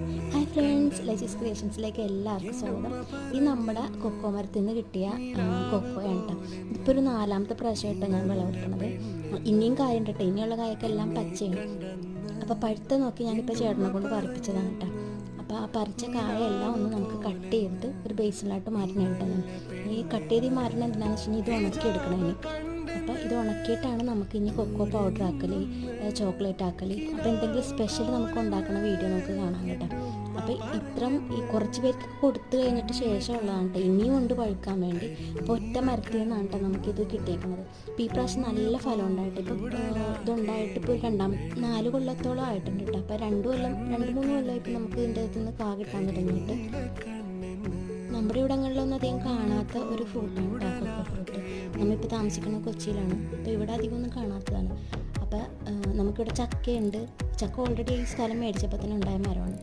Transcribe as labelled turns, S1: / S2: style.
S1: Hi friends, ലജീസ് ക്രിയേഷൻസിലേക്ക് എല്ലാവർക്കും സ്വാഗതം. ഇത് നമ്മുടെ കൊക്കോ മരത്തിൽ നിന്ന് കിട്ടിയ കൊക്കോയാണ് കേട്ടോ. ഇതിപ്പോൾ ഒരു 4ാമത്തെ പ്രാവശ്യമായിട്ടാണ് ഞാൻ വിളവെടുക്കുന്നത്. ഇനിയും കായുണ്ട് കേട്ടോ. ഇനിയുള്ള കായൊക്കെ എല്ലാം പച്ചയാണ്. അപ്പോൾ പഴുത്ത നോക്കി ഞാനിപ്പോൾ ചേട്ടനെ കൊണ്ട് പറിപ്പിച്ചതാണ് കേട്ടോ. അപ്പോൾ ആ പറിച്ച കായെല്ലാം ഒന്ന് നമുക്ക് കട്ട് ചെയ്തിട്ട് ഒരു ബേസിലായിട്ട് മാറ്റണം. ഈ കട്ട് ചെയ്ത് മാറ്റണം എന്തിനാണെന്ന് വെച്ച് കഴിഞ്ഞാൽ ഇത് ഉണക്കി എടുക്കണം ഇനി. അപ്പോൾ ഇത് ഉണക്കിയിട്ടാണ് നമുക്ക് ഇനി കൊക്കോ പൗഡർ ആക്കൽ, ചോക്ലേറ്റ് ആക്കൽ, അപ്പോൾ എന്തെങ്കിലും സ്പെഷ്യൽ നമുക്ക് ഉണ്ടാക്കുന്ന വീഡിയോ നമുക്ക് കാണാൻ കേട്ടോ. അപ്പോൾ ഈ കുറച്ച് പേർക്ക് കൊടുത്തു കഴിഞ്ഞിട്ട് ശേഷമുള്ളതാണ് കേട്ടോ. ഇനിയും ഉണ്ട് പഴുക്കാൻ വേണ്ടി. അപ്പോൾ ഒറ്റ മരത്തിൽ നിന്നാണ് കേട്ടോ നമുക്കിത് കിട്ടിയേക്കുന്നത്. അപ്പോൾ ഈ പ്രാവശ്യം നല്ല ഫലം ഉണ്ടായിട്ട് ഇപ്പോൾ ഇതുണ്ടായിട്ട് ഇപ്പോൾ 4 കൊല്ലത്തോളം ആയിട്ടുണ്ട് കേട്ടോ. അപ്പോൾ 2-3 കൊല്ലമായി ഇപ്പോൾ നമുക്ക് ഇതിൻ്റെ അകത്ത് നിന്ന് കാ കിട്ടാൻ തുടങ്ങിയിട്ട്. നമ്മുടെ ഇവിടങ്ങളിലൊന്നും അധികം കാണാത്ത ഒരു ഫ്രൂട്ടാണ് കേട്ടോ കൊക്കോ ഫ്രൂട്ട്. നമ്മളിപ്പോൾ താമസിക്കുന്നത് കൊച്ചിയിലാണ്. അപ്പോൾ ഇവിടെ അധികം ഒന്നും കാണാത്തതാണ്. അപ്പോൾ നമുക്കിവിടെ ചക്കയുണ്ട്. ചക്ക ഓൾറെഡി ഈ സ്ഥലം മേടിച്ചപ്പോൾ തന്നെ ഉണ്ടായ മരമാണ്.